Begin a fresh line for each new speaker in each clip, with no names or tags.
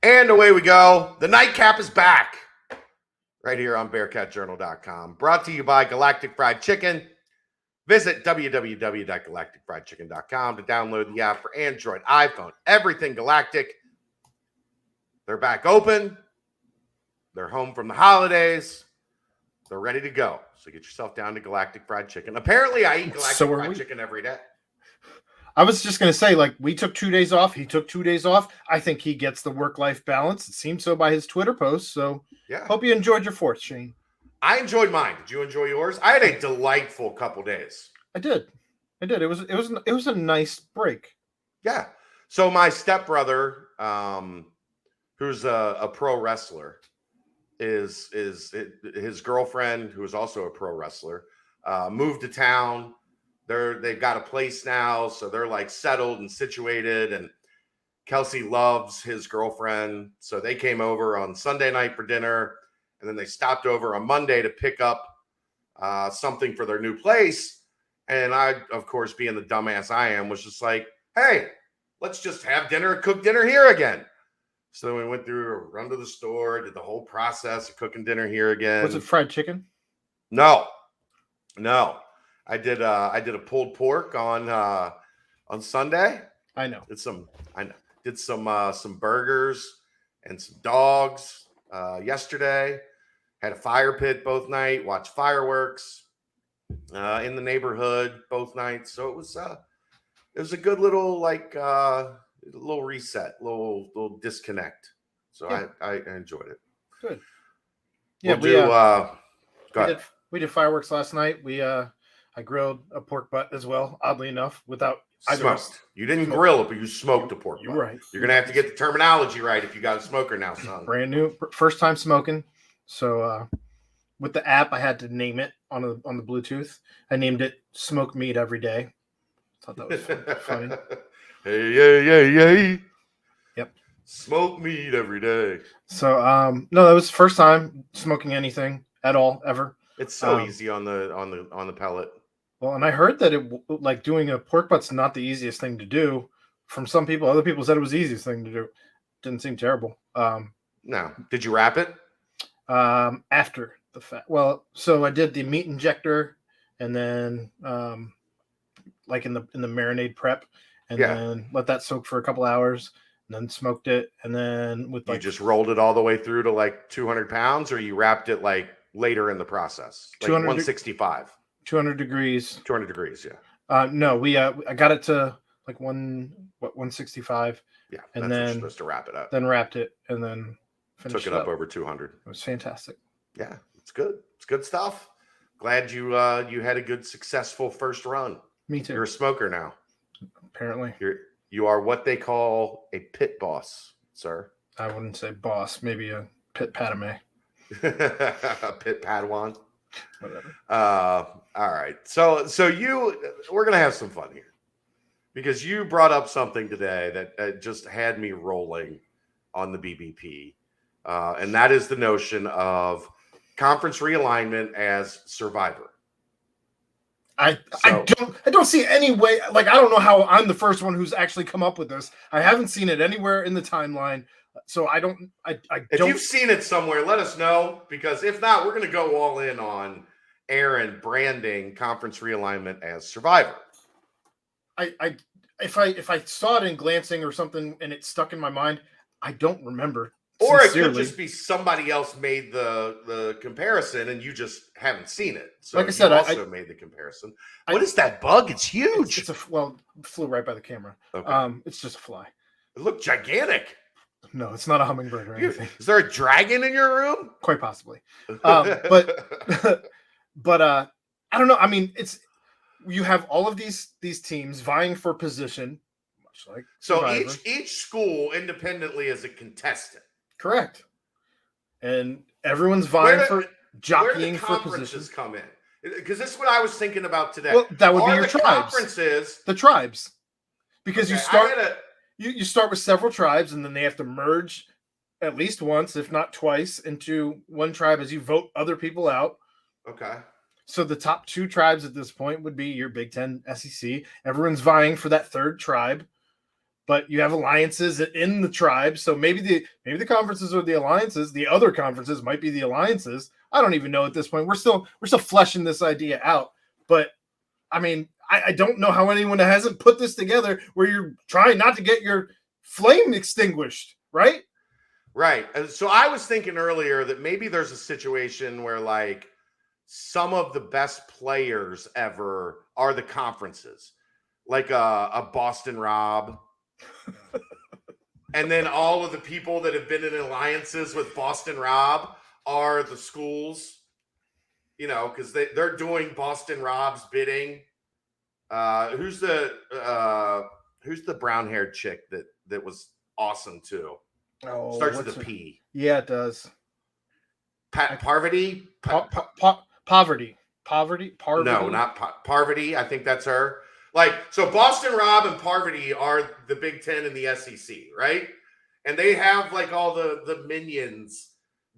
And away we go. The nightcap is back right here on BearcatJournal.com. Brought to you by Galactic Fried Chicken. Visit www.galacticfriedchicken.com to download the app for Android, iPhone, everything Galactic. They're back open. They're home from the holidays. They're ready to go. So get yourself down to Galactic Fried Chicken. Apparently, I eat Galactic Fried Chicken every day.
I was just going to say, like, we took 2 days off. He took 2 days off. I think he gets the work-life balance. It seems so by his Twitter posts. So,
yeah.
Hope you enjoyed your 4th, Shane.
I enjoyed mine. Did you enjoy yours? I had a delightful couple days.
I did. It was a nice break.
Yeah. So my stepbrother, who's a pro wrestler, is his girlfriend, who is also a pro wrestler, moved to town. They've got a place now, so they're like settled and situated, and Kelsey loves his girlfriend. So they came over on Sunday night for dinner, and then they stopped over on Monday to pick up something for their new place. And I, of course, being the dumbass I am, was just like, hey, let's just have dinner, cook dinner here again. So then we went through a run to the store, did the whole process of cooking dinner here again.
Was it fried chicken?
No. I did a pulled pork on Sunday.
I know.
Did some burgers and some dogs yesterday. Had a fire pit both night. Watched fireworks in the neighborhood both nights. So it was a good little little reset, little disconnect. So yeah. I enjoyed it.
Good.
Yeah,
we did fireworks last night. I grilled a pork butt as well, oddly enough, without
smoked. You didn't grill it, but you smoked a pork butt.
You're right.
You're gonna have to get the terminology right if you got a smoker now, son.
Brand new, first time smoking. So with the app, I had to name it on the Bluetooth. I named it "Smoke Meat Every Day." Thought that was funny.
Hey.
Yep.
Smoke meat every day.
So no, that was the first time smoking anything at all ever.
It's so easy on the pellet.
Well, and I heard that doing a pork butt's not the easiest thing to do. From some people, other people said it was the easiest thing to do. Didn't seem terrible.
No. Did you wrap it?
After the fact. Well, so I did the meat injector, and then in the marinade prep, and then let that soak for a couple hours, and then smoked it, and then
you just rolled it all the way through to like 200 pounds, or you wrapped it like later in the process, like 165.
200 degrees.
200 degrees, yeah.
No, I got it to like 165.
Yeah,
and
then
then
you're supposed to wrap it up.
Then wrapped it, and then
took it up over 200.
It was fantastic.
Yeah, it's good. It's good stuff. Glad you had a good, successful first run.
Me too.
You're a smoker now.
Apparently,
you are what they call a pit boss, sir.
I wouldn't say boss. Maybe a pit padme.
A pit Padawan.
Whatever.
All right. So we're gonna have some fun here, because you brought up something today that just had me rolling on the BBP, and that is the notion of conference realignment as Survivor.
I don't see any way. Like, I don't know how I'm the first one who's actually come up with this. I haven't seen it anywhere in the timeline. So I don't.
If you've seen it somewhere, let us know, because if not, we're going to go all in on Aaron branding conference realignment as Survivor.
If I saw it in glancing or something and it stuck in my mind, I don't remember.
Or it could just be somebody else made the comparison and you just haven't seen it. So
like I said,
I made the comparison. What is that bug? It's huge.
It flew right by the camera. Okay. It's just a fly.
It looked gigantic.
No, it's not a hummingbird or anything.
Is there a dragon in your room?
Quite possibly. But I don't know. I mean, you have all of these teams vying for position, much like Survivor.
each school independently is a contestant.
Correct. And everyone's vying for jockeying for position. Where do the conferences
come in? Because this is what I was thinking about today.
Well, that would be your tribes.
Conferences.
The tribes. Because you start you start with several tribes, and then they have to merge at least once, if not twice, into one tribe as you vote other people out.
Okay.
So the top 2 tribes at this point would be your Big Ten, SEC. Everyone's vying for that third tribe. but you have alliances in the tribes. So maybe the conferences are the alliances. The other conferences might be the alliances. I don't even know at this point. We're still fleshing this idea out. But I mean, I don't know how anyone hasn't put this together where you're trying not to get your flame extinguished, right?
Right. So I was thinking earlier that maybe there's a situation where like some of the best players ever are the conferences, like a Boston Rob. And then all of the people that have been in alliances with Boston Rob are the schools, you know, because they're doing Boston Rob's bidding. Who's the brown-haired chick that was awesome too?
Oh,
Starts with a P.
Yeah, it does.
Parvati?
Poverty.
No, not Parvati. I think that's her. Like, so Boston Rob and Parvati are the Big Ten and the SEC, right? And they have like all the minions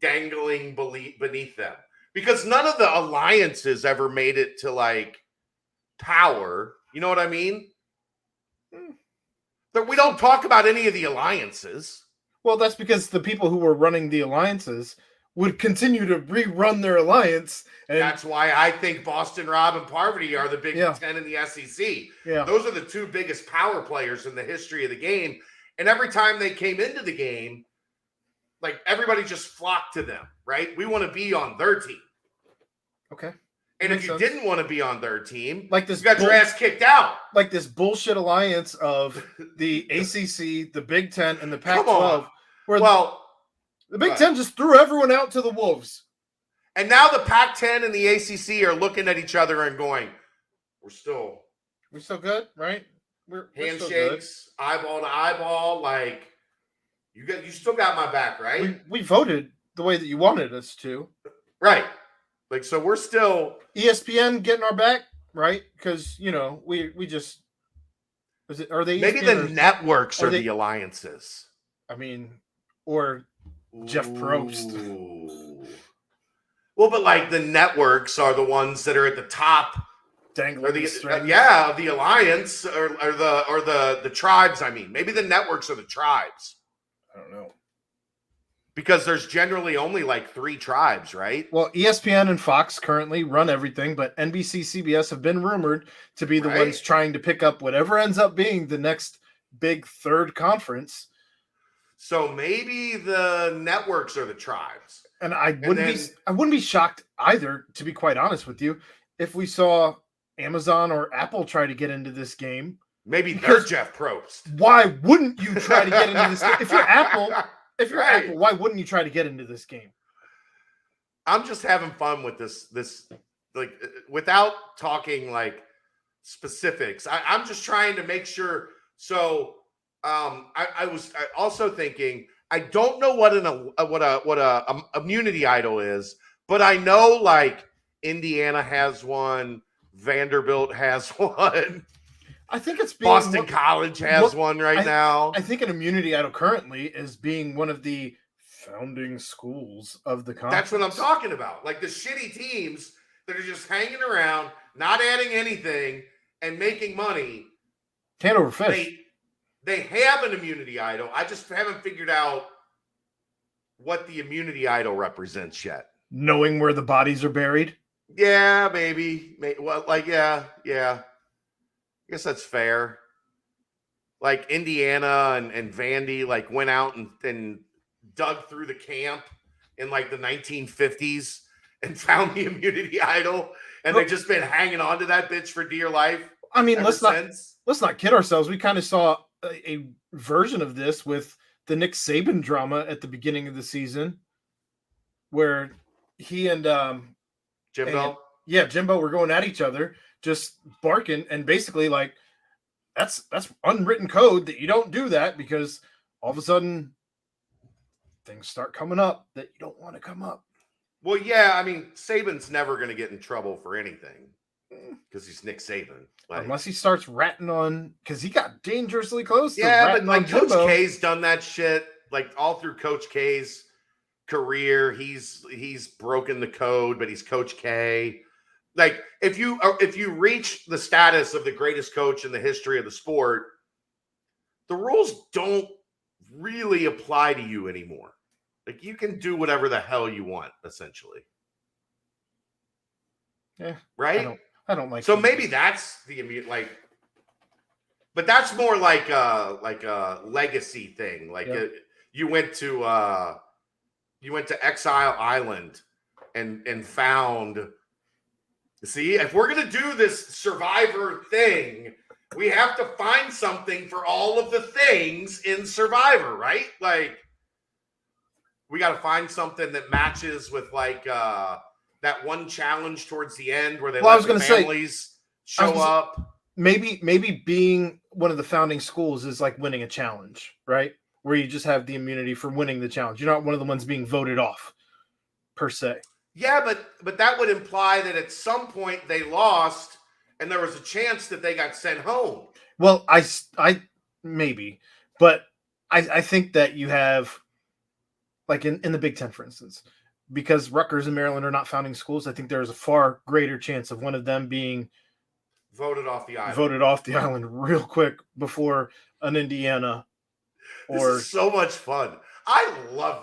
dangling beneath them because none of the alliances ever made it to like power. You know what I mean? That we don't talk about any of the alliances.
Well, that's because the people who were running the alliances would continue to rerun their alliance. And
that's why I think Boston Rob and Parvati are the Big Ten and the SEC.
Yeah.
Those are the two biggest power players in the history of the game. And every time they came into the game, like everybody just flocked to them, right? We want to be on their team.
Okay.
And if you didn't want to be on their team,
like this,
you got your ass kicked out.
Like this bullshit alliance of the ACC, the Big Ten, and the Pac-12.
Well,
the Big Ten just threw everyone out to the wolves.
And now the Pac-10 and the ACC are looking at each other and going, we're still
good, right? We're
handshakes, eyeball to eyeball. Like, you still got my back, right?
We voted the way that you wanted us to.
Right. Like, so we're still
ESPN getting our back, right? Because, you know, we just are they
maybe
ESPN
the networks are the alliances.
I mean, or Jeff Probst.
Well, but like the networks are the ones that are at the top,
dangling the strings.
The alliance or the tribes. I mean, maybe the networks are the tribes.
I don't know.
Because there's generally only like 3 tribes, right?
Well, ESPN and Fox currently run everything, but NBC, CBS have been rumored to be the ones trying to pick up whatever ends up being the next big third conference.
So maybe the networks are the tribes.
And I wouldn't be shocked either, to be quite honest with you, if we saw Amazon or Apple try to get into this game.
Maybe they're Jeff Probst.
Why wouldn't you try to get into this game? If you're Apple, why wouldn't you try to get into this game?
I'm just having fun with this like without talking like specifics. I'm just trying to make sure. So I was also thinking, I don't know what a immunity idol is, but I know like Indiana has one, Vanderbilt has one.
I think it's
Boston College has one now.
I think an immunity idol currently is being one of the founding schools of the conference.
That's what I'm talking about. Like the shitty teams that are just hanging around, not adding anything and making money.
Can't overfish.
They have an immunity idol. I just haven't figured out what the immunity idol represents yet.
Knowing where the bodies are buried?
Yeah, maybe. Well, like, yeah. I guess that's fair. Like Indiana and Vandy like went out and dug through the camp in like the 1950s and found the immunity idol, and they've just been hanging on to that bitch for dear life.
I mean, let's not kid ourselves. We kind of saw a version of this with the Nick Saban drama at the beginning of the season, where he and
Jimbo.
Jimbo were going at each other, just barking, and basically like that's unwritten code that you don't do that, because all of a sudden things start coming up that you don't want to come up.
Well, yeah, I mean, Saban's never going to get in trouble for anything because he's Nick Saban. Like,
unless he starts ratting on, because he got dangerously close.
But like Coach K's done that shit. Like all through Coach K's career, he's broken the code, but he's Coach K. Like if you reach the status of the greatest coach in the history of the sport, the rules don't really apply to you anymore. Like, you can do whatever the hell you want, essentially.
Yeah.
Right?
I don't like.
So maybe that's the immediate, like, but that's more like a legacy thing. Like, you went to Exile Island and found. See, if we're gonna do this Survivor thing, we have to find something for all of the things in Survivor, right? Like, we got to find something that matches with like that one challenge towards the end where they let the families show up.
Maybe being one of the founding schools is like winning a challenge, right? Where you just have the immunity for winning the challenge. You're not one of the ones being voted off, per se.
Yeah, but that would imply that at some point they lost and there was a chance that they got sent home.
Well, I maybe, but I think that you have, like in the Big Ten, for instance, because Rutgers and Maryland are not founding schools, I think there's a far greater chance of one of them being
voted off the island
real quick before an Indiana.
This is so much fun.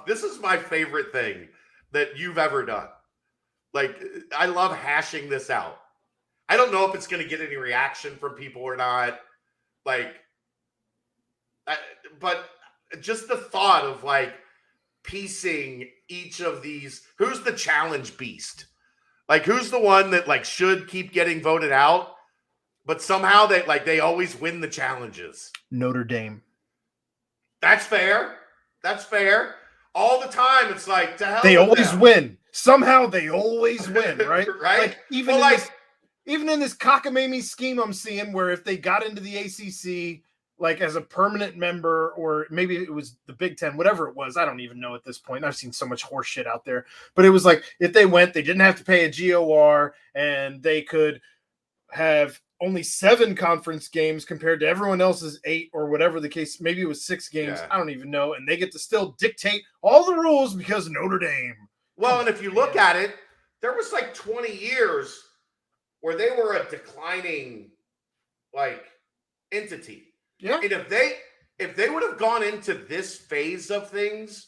This is my favorite thing that you've ever done. Like, I love hashing this out. I don't know if it's going to get any reaction from people or not. Like, but just the thought of like piecing each of these. Who's the challenge beast? Like, who's the one that like should keep getting voted out, but somehow they always win the challenges?
Notre Dame.
That's fair. That's fair. All the time, it's like, to hell
they
with
always
them.
Win. Somehow they always win, right?
Right.
Like, even in this cockamamie scheme I'm seeing, where if they got into the ACC, like as a permanent member, or maybe it was the Big Ten, whatever it was, I don't even know at this point. I've seen so much horse shit out there, but it was like if they went, they didn't have to pay a GOR, and they could have only 7 conference games compared to everyone else's 8 or whatever the case. Maybe it was 6 games. Yeah. I don't even know. And they get to still dictate all the rules because of Notre Dame.
Well, and if you look at it, there was like 20 years where they were a declining like entity.
Yeah.
And if they would have gone into this phase of things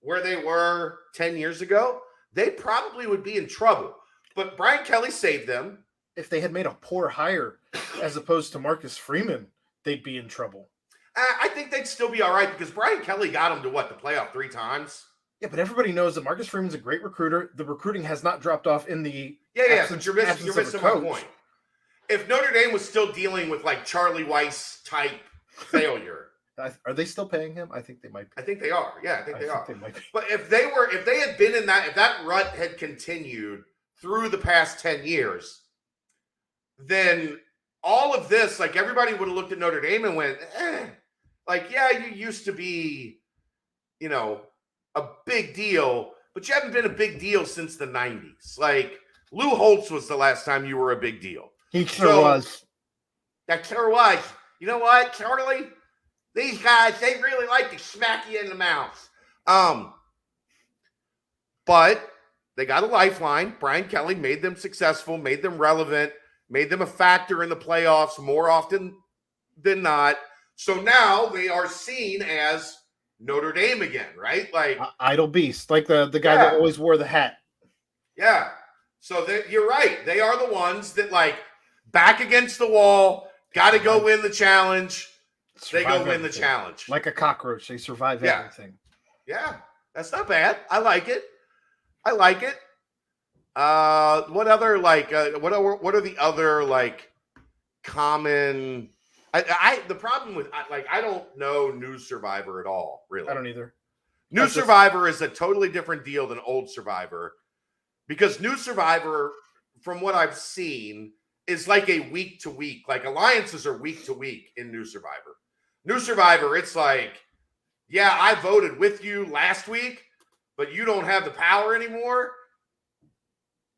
where they were 10 years ago, they probably would be in trouble. But Brian Kelly saved them.
If they had made a poor hire as opposed to Marcus Freeman, they'd be in trouble.
I think they'd still be all right because Brian Kelly got them to the playoff 3 times.
Yeah, but everybody knows that Marcus Freeman's a great recruiter. The recruiting has not dropped off in the
but you're missing my point. If Notre Dame was still dealing with like Charlie Weiss type failure.
Are they still paying him? I think they might be.
I think they are. Yeah, I think they are.
They might be.
But if they had been in that, if that rut had continued through the past 10 years, then all of this, like, everybody would have looked at Notre Dame and went, like, yeah, you used to be, a big deal, but you haven't been a big deal since the 90s. Like, Lou Holtz was the last time you were a big deal.
He sure was.
That sure was. You know what, Charlie? These guys, they really like to smack you in the mouth. But they got a lifeline. Brian Kelly made them successful, made them relevant, made them a factor in the playoffs more often than not. So now they are seen as Notre Dame again, right? Like
idle beast, like the guy that always wore the hat.
Yeah. So you're right. They are the ones that, like, back against the wall, got to go win the challenge. They go win the challenge.
Like a cockroach. They survive everything.
Yeah. That's not bad. I like it. What other, like, what are the other, like, common... the problem with, like, I don't know New Survivor at all, really.
I don't either.
New Survivor is a totally different deal than Old Survivor, because New Survivor, from what I've seen, is like a week to week. Like, alliances are week to week in New Survivor. New Survivor, it's like, yeah, I voted with you last week, but you don't have the power anymore.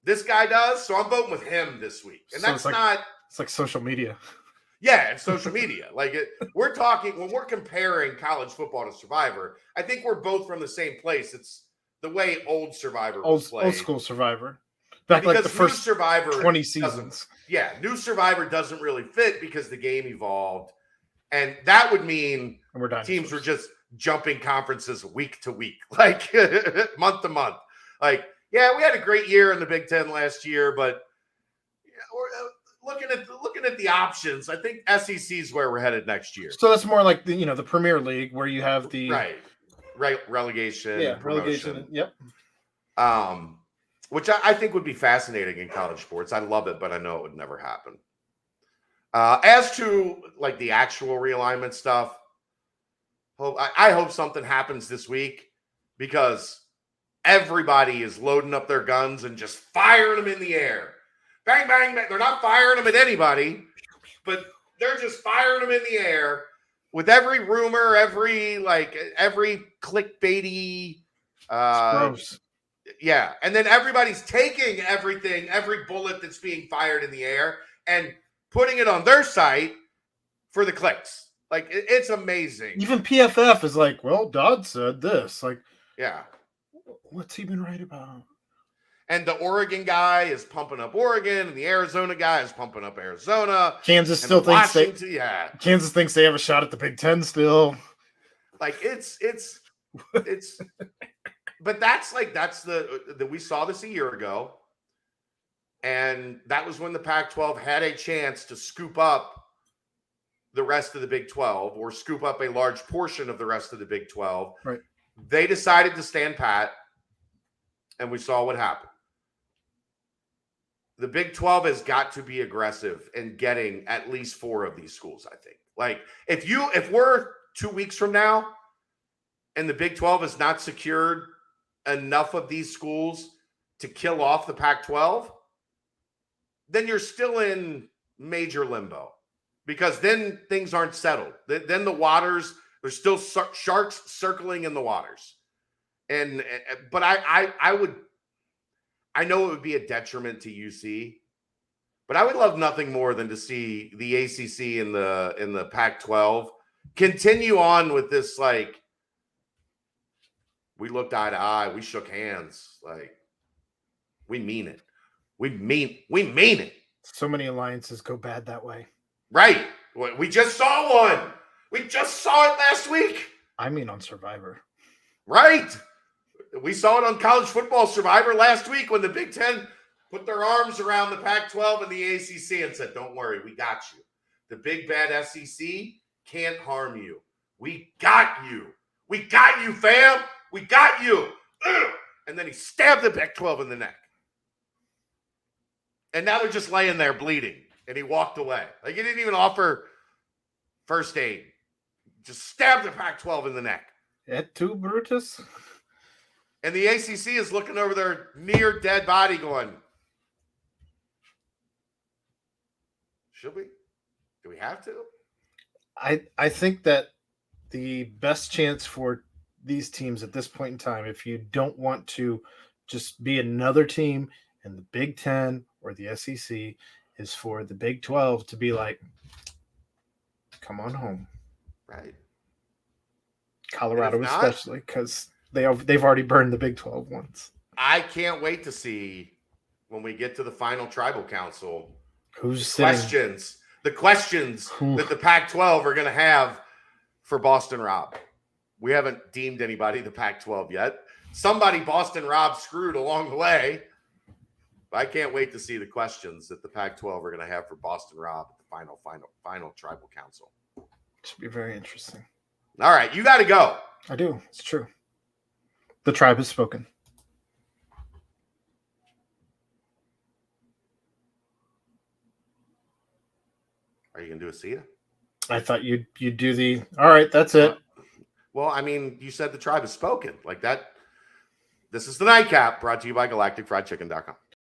This guy does, so I'm voting with him this week. And
so it's like social media.
Yeah, and social media. Like, we're talking, when we're comparing college football to Survivor, I think we're both from the same place. It's the way Old Survivor was played.
Old school Survivor. Back like the first
Survivor
20 seasons.
New Survivor doesn't really fit because the game evolved. And that would mean teams were just jumping conferences week to week, like month to month. Like, yeah, we had a great year in the Big Ten last year, but we're looking at the options. I think SEC is where we're headed next year.
So that's more like the Premier League, where you have the
relegation,
yeah,
promotion.
relegation. Yep.
Which I think would be fascinating in college sports. I love it, but I know it would never happen. As to like the actual realignment stuff, I hope something happens this week, because everybody is loading up their guns and just firing them in the air. Bang, bang, bang. They're not firing them at anybody, but they're just firing them in the air with every rumor, every clickbaity.
Gross.
Yeah. And then everybody's taking everything, every bullet that's being fired in the air, and putting it on their site for the clicks. Like, it's amazing.
Even PFF is like, well, Dodd said this. Like,
yeah.
What's he been right about?
And the Oregon guy is pumping up Oregon, and the Arizona guy is pumping up Arizona.
Kansas still thinks Kansas thinks they have a shot at the Big Ten still.
Like, it's but that's the we saw this a year ago. And that was when the Pac-12 had a chance to scoop up the rest of the Big 12, or scoop up a large portion of the rest of the Big 12.
Right.
They decided to stand pat, and we saw what happened. The Big 12 has got to be aggressive in getting at least 4 of these schools, I think. Like, if we're 2 weeks from now and the Big 12 has not secured enough of these schools to kill off the Pac-12, then you're still in major limbo, because then things aren't settled. Then the waters, there's still sharks circling in the waters. But I know it would be a detriment to UC, but I would love nothing more than to see the ACC in the Pac-12 continue on with this, like, we looked eye to eye, we shook hands, like, we mean it. We mean it.
So many alliances go bad that way.
Right. We just saw one. We just saw it last week.
I mean, on Survivor.
Right. We saw it on College Football Survivor last week, when the Big Ten put their arms around the Pac-12 and the ACC and said, don't worry, we got you. The big bad SEC can't harm you. We got you. We got you, fam. We got you. Ugh. And then he stabbed the Pac-12 in the neck. And now they're just laying there bleeding. And he walked away. Like, he didn't even offer first aid. Just stabbed the Pac-12 in the neck.
Et tu, Brutus?
And the ACC is looking over their near dead body going, should we? Do we have to?
I think that the best chance for these teams at this point in time, if you don't want to just be another team in the Big Ten or the SEC, is for the Big 12 to be like, come on home.
Right.
Colorado especially, because they've already burned the Big 12 once.
I can't wait to see, when we get to the final tribal council, the questions that the Pac-12 are going to have for Boston Rob. We haven't deemed anybody the Pac-12 yet. Somebody Boston Rob screwed along the way. But I can't wait to see the questions that the Pac-12 are going to have for Boston Rob at the final tribal council.
Should be very interesting.
All right, you got to go.
I do. It's true. The tribe has spoken.
Are you going to do a see ya?
I thought you'd do the, all right, that's it.
Well, I mean, you said the tribe has spoken. Like that. This is the Nightcap, brought to you by GalacticFriedChicken.com.